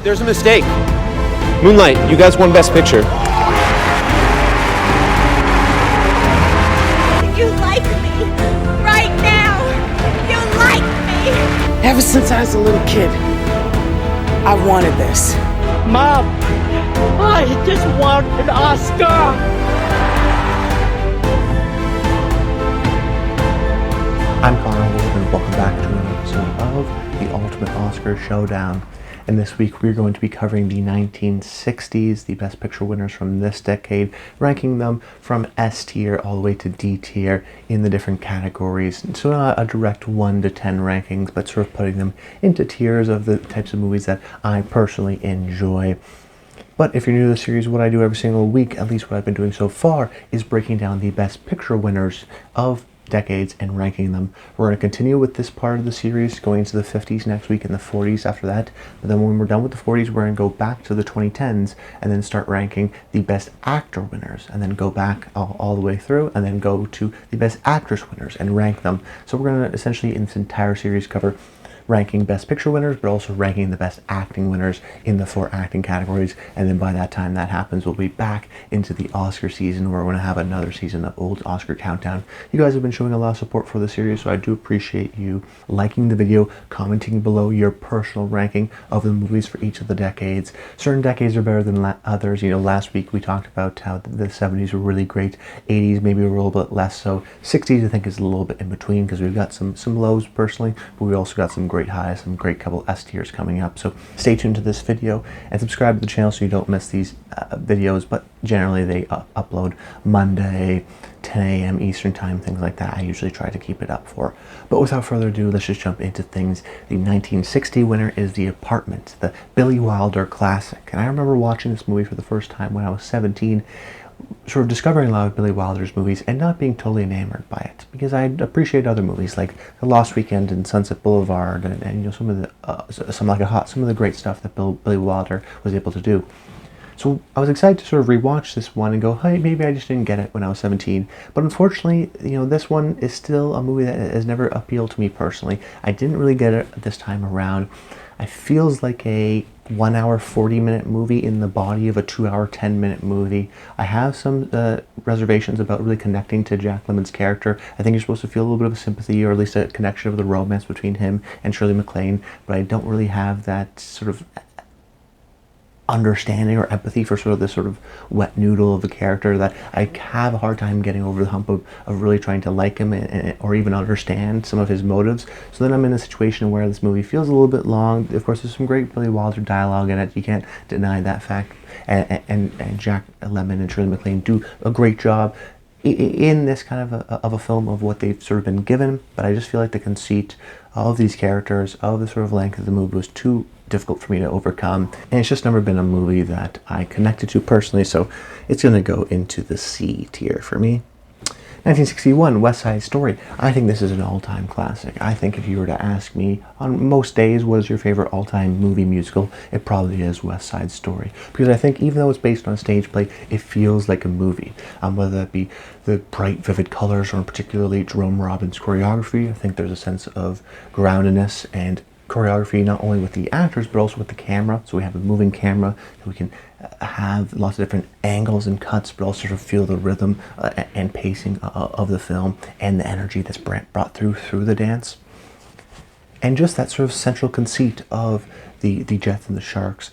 There's a mistake. Moonlight, you guys won Best Picture. You like me right now. You like me. Ever since I was a little kid, I wanted this. Mom, I just want an Oscar. I'm Connor, and welcome back to another episode of the Ultimate Oscar Showdown. And this week we're going to be covering the 1960s, the Best Picture winners from this decade, ranking them from S tier all the way to D tier in the different categories. So not a direct 1 to 10 rankings, but sort of putting them into tiers of the types of movies that I personally enjoy. But if you're new to the series, what I do every single week, at least what I've been doing so far, is breaking down the Best Picture winners of decades and ranking them. We're going to continue with this part of the series, going into the 50s next week and the 40s after that. But then when we're done with the 40s, we're going to go back to the 2010s and then start ranking the Best Actor winners, and then go back all the way through and then go to the Best Actress winners and rank them. So we're going to essentially in this entire series cover ranking Best Picture winners, but also ranking the Best Acting winners in the 4 acting categories. And then by that time that happens, we'll be back into the Oscar season, where we're going to have another season of old Oscar countdown. You guys have been showing a lot of support for the series, so I do appreciate you liking the video, commenting below your personal ranking of the movies for each of the decades. Certain decades are better than others. You know, last week we talked about how the 70s were really great, 80s maybe a little bit less so, 60s I think is a little bit in between, because we've got some lows personally, but we also got some great highs, some great couple S tiers coming up. So stay tuned to this video and subscribe to the channel so you don't miss these videos. But generally they upload Monday, 10 a.m. Eastern time, things like that. I usually try to keep it up for. But without further ado, let's just jump into things. The 1960 winner is The Apartment, the Billy Wilder classic. And I remember watching this movie for the first time when I was 17, sort of discovering a lot of Billy Wilder's movies and not being totally enamored by it, because I appreciate other movies like The Lost Weekend and Sunset Boulevard and you know, some of the great stuff that Billy Wilder was able to do. So I was excited to sort of rewatch this one and go, hey, maybe I just didn't get it when I was 17. But unfortunately, you know, this one is still a movie that has never appealed to me personally. I didn't really get it this time around. It feels like a 1 hour 40-minute movie in the body of a 2 hour 10-minute movie. I have some reservations about really connecting to Jack Lemmon's character. I think you're supposed to feel a little bit of a sympathy, or at least a connection of the romance between him and Shirley MacLaine, but I don't really have that sort of understanding or empathy for sort of this sort of wet noodle of the character, that I have a hard time getting over the hump of really trying to like him or even understand some of his motives. So then I'm in a situation where this movie feels a little bit long. Of course, there's some great Billy Wilder dialogue in it. You can't deny that fact. And Jack Lemmon and Shirley MacLaine do a great job in this kind of a film of what they've sort of been given. But I just feel like the conceit of these characters, of the sort of length of the movie, was too difficult for me to overcome, and it's just never been a movie that I connected to personally, so it's going to go into the C tier for me. 1961, West Side Story. I think this is an all-time classic. I think if you were to ask me on most days what is your favorite all-time movie musical, it probably is West Side Story, because I think even though it's based on a stage play, it feels like a movie, whether that be the bright vivid colors or particularly Jerome Robbins' choreography. I think there's a sense of groundedness and choreography, not only with the actors but also with the camera. So we have a moving camera, so we can have lots of different angles and cuts, but also sort of feel the rhythm and pacing of the film and the energy that's brought through the dance. And just that sort of central conceit of the Jets and the Sharks.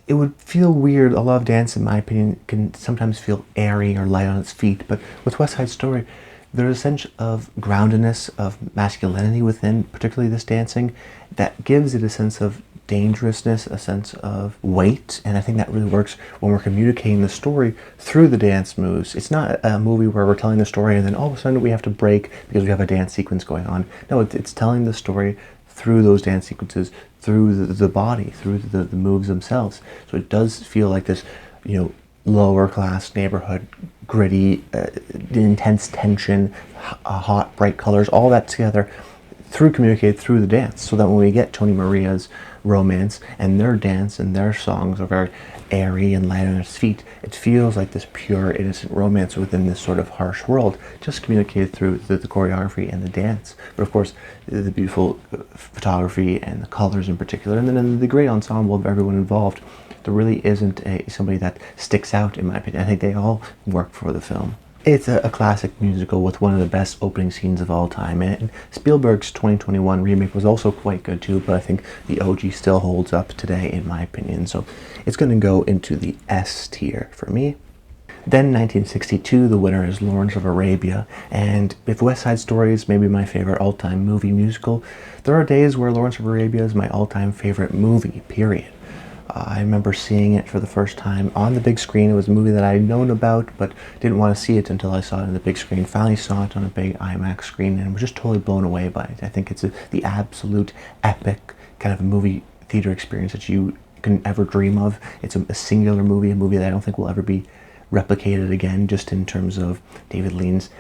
It would feel weird. A lot of dance, in my opinion, can sometimes feel airy or light on its feet, but with West Side Story, there's a sense of groundedness, of masculinity within, particularly this dancing, that gives it a sense of dangerousness, a sense of weight, and I think that really works when we're communicating the story through the dance moves. It's not a movie where we're telling the story and then all of a sudden we have to break because we have a dance sequence going on. No, it's telling the story through those dance sequences, through the body, through the moves themselves. So it does feel like this, you know, lower class neighborhood, gritty, intense tension, hot, bright colors, all that together communicated through the dance, so that when we get Tony Maria's romance, and their dance and their songs are very airy and light on its feet. It feels like this pure, innocent romance within this sort of harsh world, just communicated through the choreography and the dance. But of course, the beautiful photography and the colors in particular, and then the great ensemble of everyone involved. There really isn't somebody that sticks out, in my opinion. I think they all work for the film. It's a classic musical with one of the best opening scenes of all time, and Spielberg's 2021 remake was also quite good too, but I think the OG still holds up today, in my opinion, so it's going to go into the S tier for me. Then 1962, the winner is Lawrence of Arabia, and if West Side Story is maybe my favorite all-time movie musical, there are days where Lawrence of Arabia is my all-time favorite movie, period. I remember seeing it for the first time on the big screen. It was a movie that I had known about, but didn't want to see it until I saw it on the big screen. Finally saw it on a big IMAX screen and was just totally blown away by it. I think it's the absolute epic kind of movie theater experience that you can ever dream of. It's a singular movie, a movie that I don't think will ever be replicated again, just in terms of David Lean's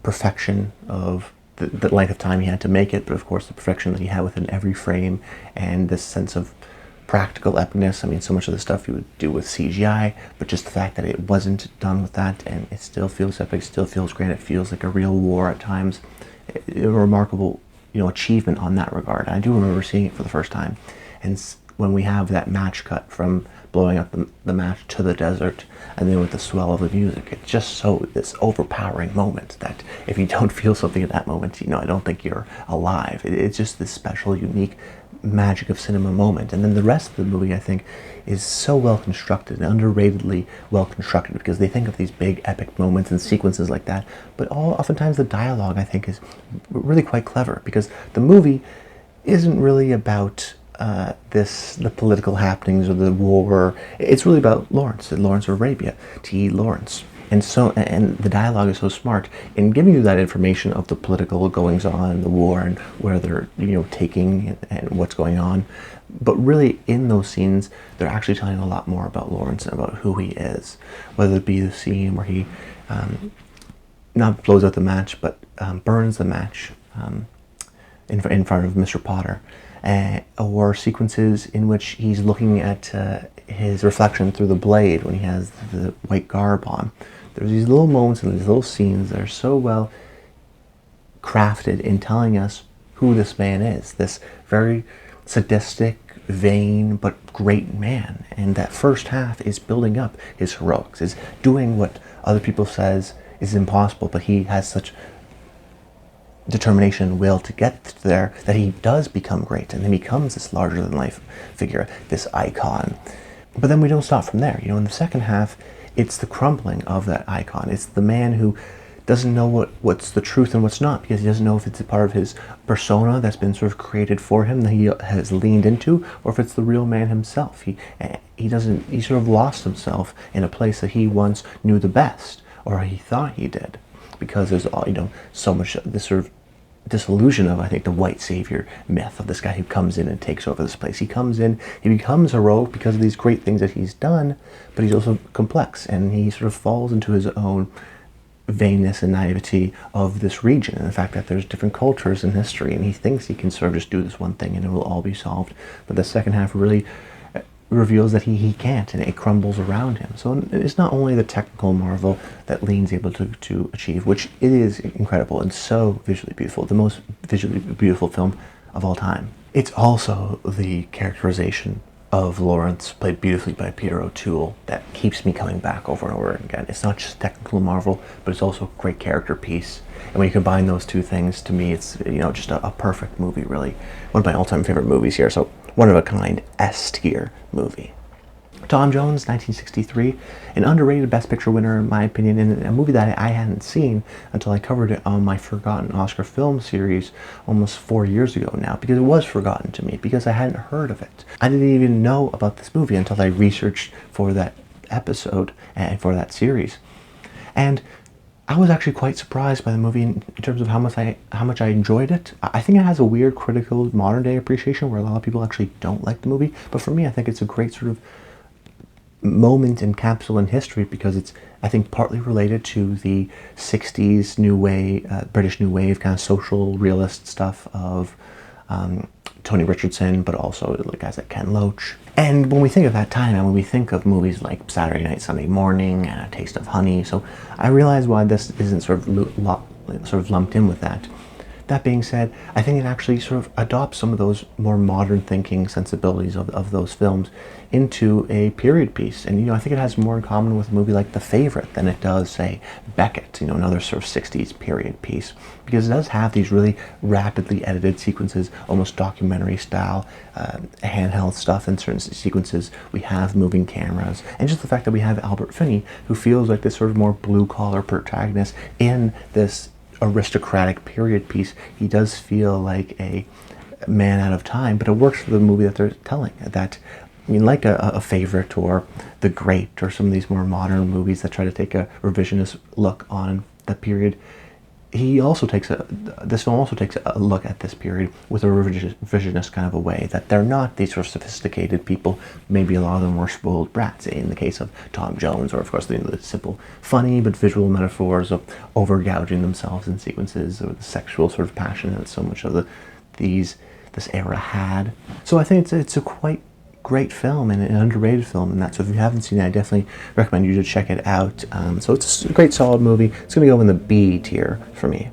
perfection of the length of time he had to make it, but of course the perfection that he had within every frame, and this sense of practical epicness. I mean, so much of the stuff you would do with CGI, but just the fact that it wasn't done with that, and it still feels epic, still feels great. It feels like a real war at times. A remarkable, achievement on that regard. I do remember seeing it for the first time, and when we have that match cut from blowing up the match to the desert, and then with the swell of the music, it's just so this overpowering moment that if you don't feel something at that moment, I don't think you're alive. It's just this special, unique magic of cinema moment. And then the rest of the movie, I think, is so well constructed, underratedly well constructed, because they think of these big epic moments and sequences like that, but oftentimes the dialogue, I think, is really quite clever, because the movie isn't really about the political happenings or the war. It's really about Lawrence of Arabia, T. Lawrence. And the dialogue is so smart in giving you that information of the political goings on, the war, and where they're taking and what's going on. But really, in those scenes, they're actually telling a lot more about Lawrence and about who he is. Whether it be the scene where he not blows out the match, but burns the match in front of Mr. Potter, or sequences in which he's looking at his reflection through the blade when he has the white garb on. There's these little moments and these little scenes that are so well crafted in telling us who this man is, this very sadistic, vain, but great man. And that first half is building up his heroics, is doing what other people says is impossible, but he has such determination and will to get there that he does become great, and then becomes this larger-than-life figure, this icon. But then we don't stop from there. In the second half, it's the crumbling of that icon. It's the man who doesn't know what's the truth and what's not, because he doesn't know if it's a part of his persona that's been sort of created for him that he has leaned into, or if it's the real man himself. He sort of lost himself in a place that he once knew the best, or he thought he did, because there's so much this sort of disillusion of, I think, the white savior myth of this guy who comes in and takes over this place. He comes in, he becomes heroic because of these great things that he's done, but he's also complex, and he sort of falls into his own vainness and naivety of this region, and the fact that there's different cultures in history, and he thinks he can sort of just do this one thing and it will all be solved. But the second half really reveals that he can't, and it crumbles around him. So it's not only the technical marvel that Lean's able to achieve, which it is incredible and so visually beautiful, the most visually beautiful film of all time. It's also the characterization of Lawrence, played beautifully by Peter O'Toole, that keeps me coming back over and over again. It's not just technical marvel, but it's also a great character piece. And when you combine those two things, to me, it's just a perfect movie, really. One of my all-time favorite movies here. So one of a kind S-tier movie. Tom Jones, 1963, an underrated Best Picture winner, in my opinion, and a movie that I hadn't seen until I covered it on my Forgotten Oscar Film series almost 4 years ago now, because it was forgotten to me, because I hadn't heard of it. I didn't even know about this movie until I researched for that episode and for that series. And I was actually quite surprised by the movie in terms of how much I enjoyed it. I think it has a weird critical modern day appreciation where a lot of people actually don't like the movie, but for me I think it's a great sort of moment and capsule in history, because it's, I think, partly related to the 60s New Wave, British New Wave kind of social realist stuff of Tony Richardson, but also guys like Ken Loach. And when we think of that time, and when we think of movies like Saturday Night, Sunday Morning, and A Taste of Honey, so I realize why this isn't sort of lumped in with that. That being said, I think it actually sort of adopts some of those more modern thinking sensibilities of those films into a period piece. And, I think it has more in common with a movie like The Favorite than it does, say, Beckett, another sort of 60s period piece. Because it does have these really rapidly edited sequences, almost documentary style, handheld stuff in certain sequences. We have moving cameras. And just the fact that we have Albert Finney, who feels like this sort of more blue-collar protagonist in this aristocratic period piece. He does feel like a man out of time, but it works for the movie that they're telling. Like a Favorite or The Great or some of these more modern movies that try to take a revisionist look on the period. This film also takes a look at this period with a revisionist kind of a way, that they're not these sort of sophisticated people. Maybe a lot of them were spoiled brats in the case of Tom Jones, or of course the simple, funny but visual metaphors of over-gouging themselves in sequences, or the sexual sort of passion that so much of this era had. So I think it's a quite great film and an underrated film, and that. So if you haven't seen it, I definitely recommend you to check it out. So it's a great solid movie. It's going to go in the B tier for me.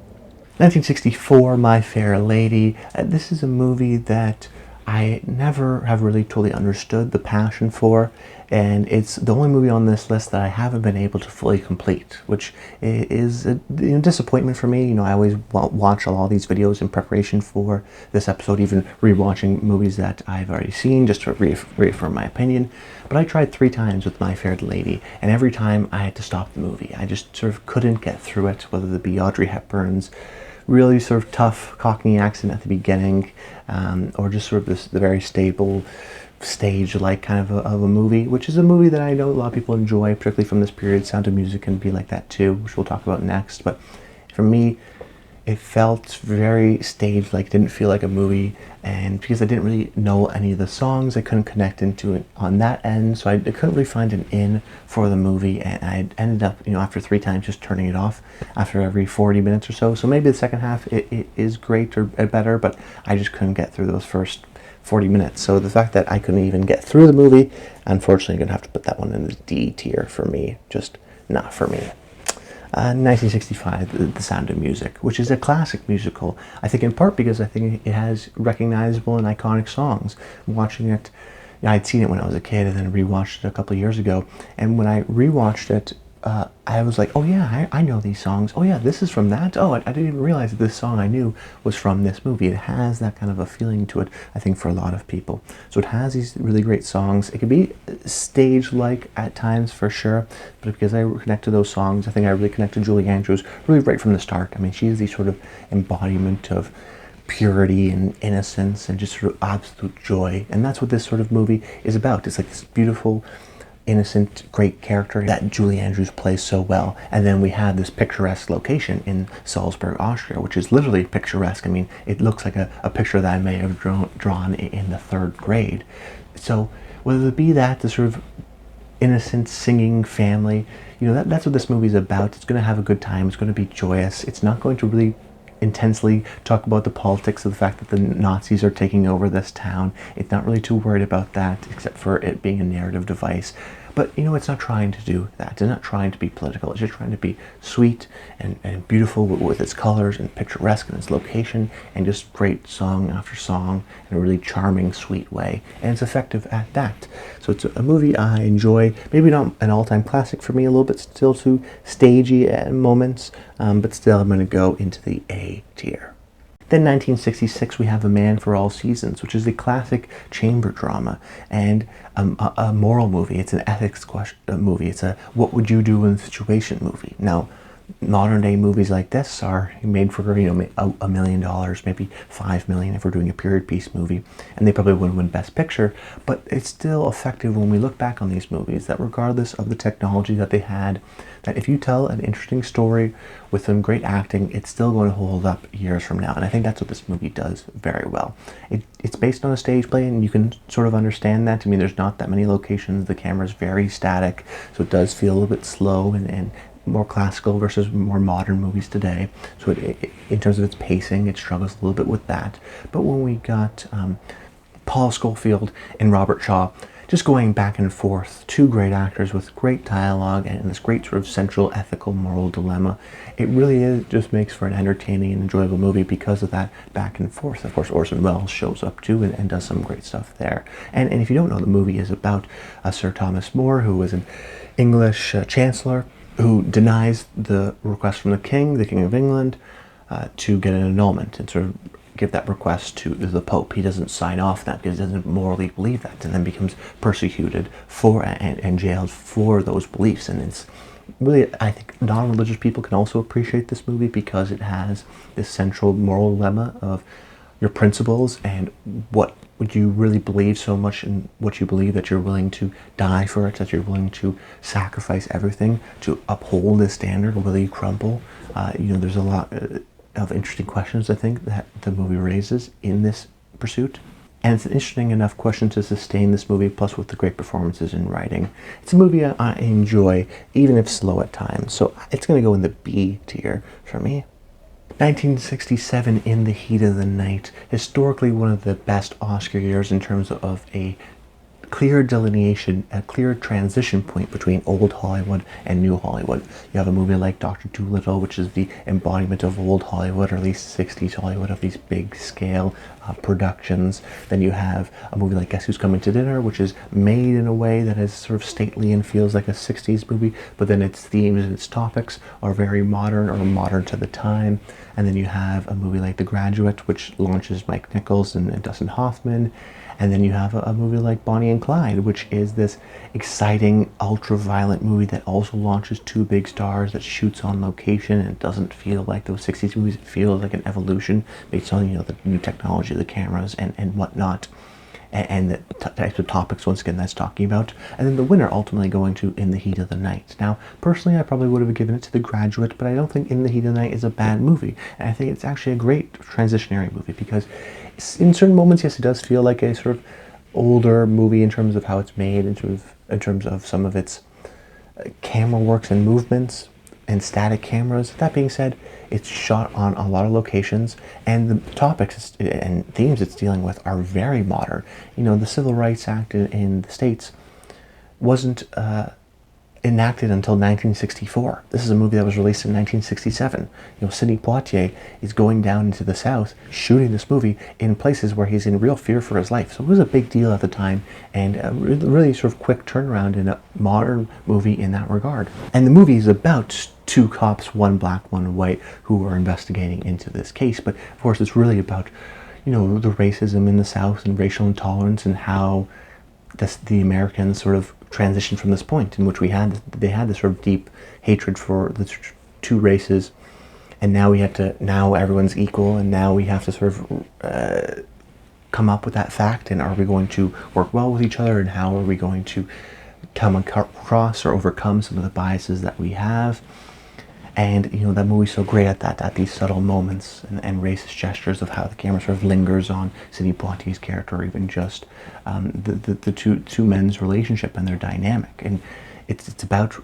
1964, My Fair Lady. This is a movie that I never have really totally understood the passion for, and it's the only movie on this list that I haven't been able to fully complete, which is a disappointment for me. I always watch all these videos in preparation for this episode, even rewatching movies that I've already seen just to reaffirm my opinion. But I tried 3 times with My Fair Lady, and every time I had to stop the movie. I just sort of couldn't get through it, whether it be Audrey Hepburn's really sort of tough Cockney accent at the beginning, or just sort of the very stable stage-like kind of a movie, which is a movie that I know a lot of people enjoy, particularly from this period. Sound of Music can be like that too, which we'll talk about next. But for me, it felt very staged-like. It didn't feel like a movie, and because I didn't really know any of the songs, I couldn't connect into it on that end, so I couldn't really find an in for the movie, and I ended up, after 3 times, just turning it off after every 40 minutes or so. So maybe the second half it is great or better, but I just couldn't get through those first 40 minutes. So the fact that I couldn't even get through the movie, unfortunately, I'm going to have to put that one in the D tier for me. Just not for me. 1965, The Sound of Music, which is a classic musical. I think in part because I think it has recognizable and iconic songs. Watching it, I'd seen it when I was a kid and then rewatched it a couple of years ago. And when I rewatched it, I was like, oh yeah, I know these songs. Oh yeah, this is from that. Oh, I didn't even realize that this song I knew was from this movie. It has that kind of a feeling to it, I think, for a lot of people. So it has these really great songs. It can be stage-like at times, for sure, but because I connect to those songs, I think I really connect to Julie Andrews really right from the start. I mean, she is the sort of embodiment of purity and innocence and just sort of absolute joy. And that's what this sort of movie is about. It's like this beautiful, innocent, great character that Julie Andrews plays so well. And then we have this picturesque location in Salzburg, Austria, which is literally picturesque. I mean, it looks like a picture that I may have drawn in the 3rd grade. So whether it be that, the sort of innocent singing family, that's what this movie's about. It's going to have a good time. It's going to be joyous. It's not going to really intensely talk about the politics of the fact that the Nazis are taking over this town. It's not really too worried about that, except for it being a narrative device. But, it's not trying to do that. It's not trying to be political. It's just trying to be sweet and beautiful with its colors and picturesque in its location, and just great song after song in a really charming, sweet way. And it's effective at that. So it's a movie I enjoy. Maybe not an all-time classic for me, a little bit still too stagey at moments, but still I'm going to go into the A tier. Then 1966, we have A Man for All Seasons, which is a classic chamber drama and a moral movie. It's an ethics movie. It's a what would you do in a situation movie. Now, modern day movies like this are made for $1 million, maybe $5 million if we're doing a period piece movie, and they probably wouldn't win Best Picture. But it's still effective when we look back on these movies, that regardless of the technology that they had, that if you tell an interesting story with some great acting, it's still going to hold up years from now. And I think that's what this movie does very well. It's based on a stage play, and you can sort of understand that. I mean, there's not that many locations. The camera's very static, so it does feel a little bit slow and more classical versus more modern movies today. So in terms of its pacing, it struggles a little bit with that. But when we got Paul Scofield and Robert Shaw just going back and forth, two great actors with great dialogue and this great sort of central ethical moral dilemma, it really just makes for an entertaining and enjoyable movie because of that back and forth. Of course, Orson Welles shows up too and does some great stuff there. And if you don't know, the movie is about Sir Thomas More, who was an English chancellor who denies the request from the King of England, to get an annulment and sort of give that request to the Pope. He doesn't sign off that because he doesn't morally believe that, and then becomes persecuted for and jailed for those beliefs. And it's really, I think, non-religious people can also appreciate this movie because it has this central moral dilemma of your principles and what would you really believe so much in what you believe that you're willing to die for it, that you're willing to sacrifice everything to uphold this standard, or will you crumble? There's a lot of interesting questions, I think, that the movie raises in this pursuit. And it's an interesting enough question to sustain this movie, plus with the great performances and writing. It's a movie I enjoy, even if slow at times. So it's going to go in the B tier for me. 1967, In the Heat of the Night, historically one of the best Oscar years in terms of a clear delineation, a clear transition point between old Hollywood and new Hollywood. You have a movie like Dr. Dolittle, which is the embodiment of old Hollywood, or at least 60s Hollywood, of these big scale productions. Then you have a movie like Guess Who's Coming to Dinner, which is made in a way that is sort of stately and feels like a 60s movie, but then its themes and its topics are very modern, or modern to the time. And then you have a movie like The Graduate, which launches Mike Nichols and Dustin Hoffman. And then you have a movie like Bonnie and Clyde, which is this exciting, ultra-violent movie that also launches two big stars, that shoots on location, and it doesn't feel like those 60s movies. It feels like an evolution based on, the new technology of the cameras and whatnot. And the types of topics, once again, that's talking about. And then the winner ultimately going to In the Heat of the Night. Now, personally, I probably would have given it to The Graduate, but I don't think In the Heat of the Night is a bad movie. And I think it's actually a great transitionary movie because in certain moments, yes, it does feel like a sort of older movie in terms of how it's made, in terms of some of its camera works and movements and static cameras. That being said, it's shot on a lot of locations, and the topics and themes it's dealing with are very modern. The Civil Rights Act in the States wasn't enacted until 1964. This is a movie that was released in 1967. Sidney Poitier is going down into the South, shooting this movie in places where he's in real fear for his life. So it was a big deal at the time, and a really sort of quick turnaround in a modern movie in that regard. And the movie is about two cops, one black, one white, who are investigating into this case. But of course, it's really about, the racism in the South and racial intolerance, and how the Americans sort of transition from this point in which they had this sort of deep hatred for the two races, and now now everyone's equal, and now we have to sort of come up with that fact, and are we going to work well with each other, and how are we going to come across or overcome some of the biases that we have. And that movie's so great at that, at these subtle moments and racist gestures of how the camera sort of lingers on Sidney Poitier's character, or even just the two men's relationship and their dynamic. And it's about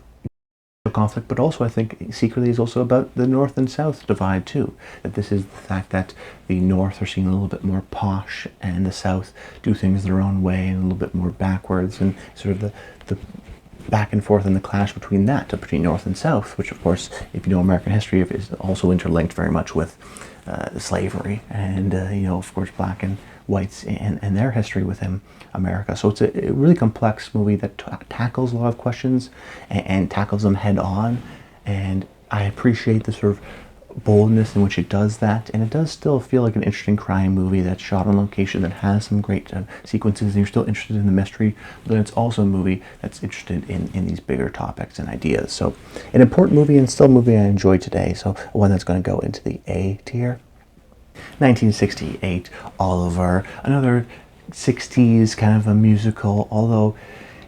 conflict, but also I think secretly is also about the North and South divide too. That this is the fact that the North are seen a little bit more posh, and the South do things their own way and a little bit more backwards, and sort of the back and forth and the clash between North and South, which of course, if you know American history, is also interlinked very much with slavery and of course black and whites and their history within America. So it's a really complex movie that tackles a lot of questions and tackles them head on, and I appreciate the sort of boldness in which it does that, and it does still feel like an interesting crime movie that's shot on location, that has some great sequences, and you're still interested in the mystery, but then it's also a movie that's interested in these bigger topics and ideas. So an important movie, and still a movie I enjoy today, so one that's going to go into the A tier. 1968, Oliver, another 60s kind of a musical, although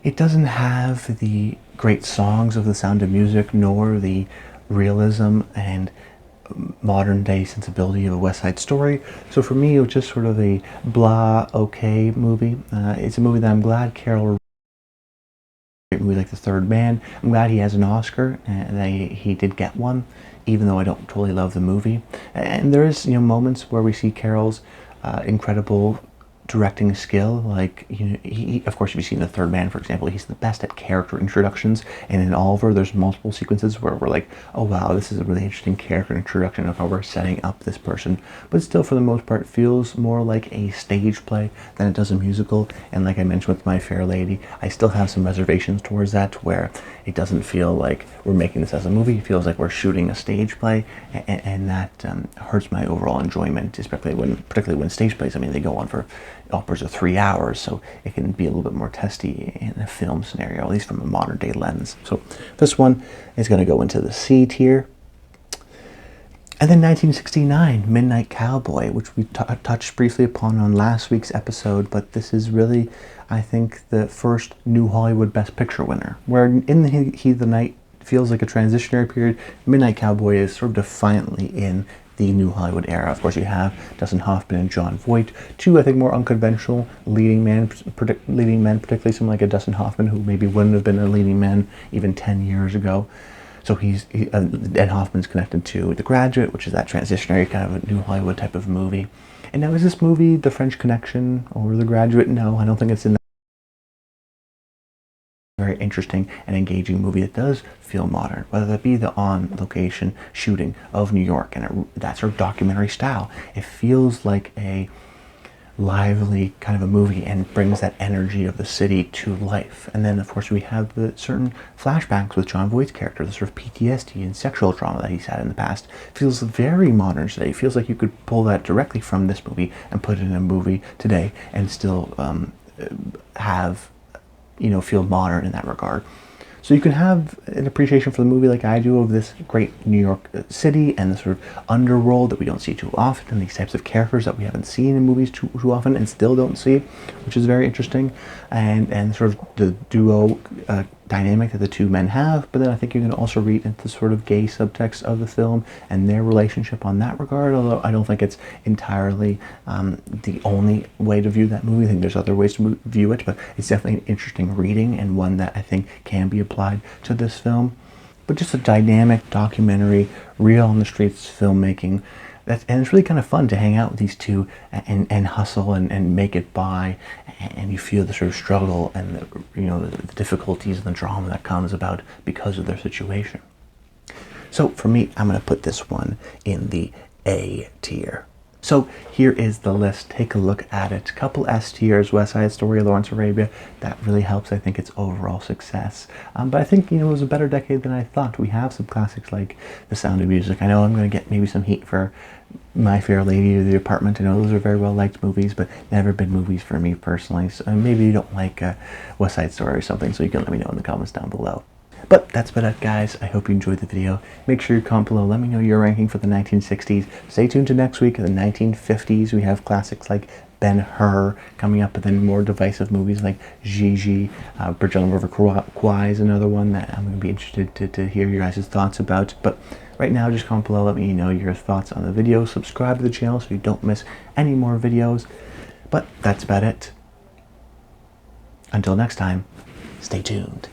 it doesn't have the great songs of The Sound of Music, nor the realism and modern day sensibility of a West Side Story. So for me, it was just sort of a blah, okay movie. It's a movie that I'm glad Carol great movie like The Third Man. I'm glad he has an Oscar, and he did get one, even though I don't totally love the movie. And there is, moments where we see Carol's incredible directing skill. Like, he, of course, if you've seen The Third Man, for example, he's the best at character introductions, and in Oliver there's multiple sequences where we're like, oh wow, this is a really interesting character introduction of how we're setting up this person, but still for the most part feels more like a stage play than it does a musical. And like I mentioned with My Fair Lady, I still have some reservations towards that, where it doesn't feel like we're making this as a movie. It feels like we're shooting a stage play, and that hurts my overall enjoyment, particularly when stage plays, I mean, they go on for upwards of 3 hours, so it can be a little bit more testy in a film scenario, at least from a modern day lens. So this one is going to go into the C tier. And then 1969, Midnight Cowboy, which we touched briefly upon on last week's episode, but this is really, I think, the first New Hollywood Best Picture winner, where in the heat of the night feels like a transitionary period. Midnight Cowboy is sort of defiantly in the New Hollywood era. Of course, you have Dustin Hoffman and Jon Voight, two, I think, more unconventional leading men, particularly someone like a Dustin Hoffman, who maybe wouldn't have been a leading man even 10 years ago. So Ed Hoffman's connected to The Graduate, which is that transitionary kind of a New Hollywood type of movie. And now, is this movie The French Connection or The Graduate? No, I don't think it's in that. Very interesting and engaging movie that does feel modern, whether that be the on-location shooting of New York and that sort of documentary style. It feels like a lively kind of a movie and brings that energy of the city to life. And then, of course, we have the certain flashbacks with Jon Voight's character, the sort of PTSD and sexual trauma that he's had in the past. It feels very modern today. It feels like you could pull that directly from this movie and put it in a movie today and still have, feel modern in that regard. So you can have an appreciation for the movie like I do of this great New York city and the sort of underworld that we don't see too often, and these types of characters that we haven't seen in movies too often and still don't see, which is very interesting, and sort of the duo dynamic that the two men have. But then I think you can also read into the sort of gay subtext of the film and their relationship on that regard, although I don't think it's entirely the only way to view that movie. I think there's other ways to view it, but it's definitely an interesting reading and one that I think can be applied to this film. But just a dynamic documentary, real on the streets filmmaking, and it's really kind of fun to hang out with these two and hustle and make it by, and you feel the sort of struggle and the difficulties and the drama that comes about because of their situation. So for me, I'm going to put this one in the A tier. So here is the list. Take a look at it. Couple S tiers: West Side Story, Lawrence of Arabia. That really helps, I think, its overall success. But I think, it was a better decade than I thought. We have some classics like The Sound of Music. I know I'm going to get maybe some heat for My Fair Lady or The Apartment. I know those are very well liked movies, but never been movies for me personally. So maybe you don't like West Side Story or something, so you can let me know in the comments down below. But that's about it, guys. I hope you enjoyed the video. Make sure you comment below. Let me know your ranking for the 1960s. Stay tuned to next week. In the 1950s, we have classics like Ben-Hur coming up, but then more divisive movies like Gigi. Bridge on the River Kwai is another one that I'm going to be interested to hear your guys' thoughts about. But right now, just comment below. Let me know your thoughts on the video. Subscribe to the channel so you don't miss any more videos. But that's about it. Until next time, stay tuned.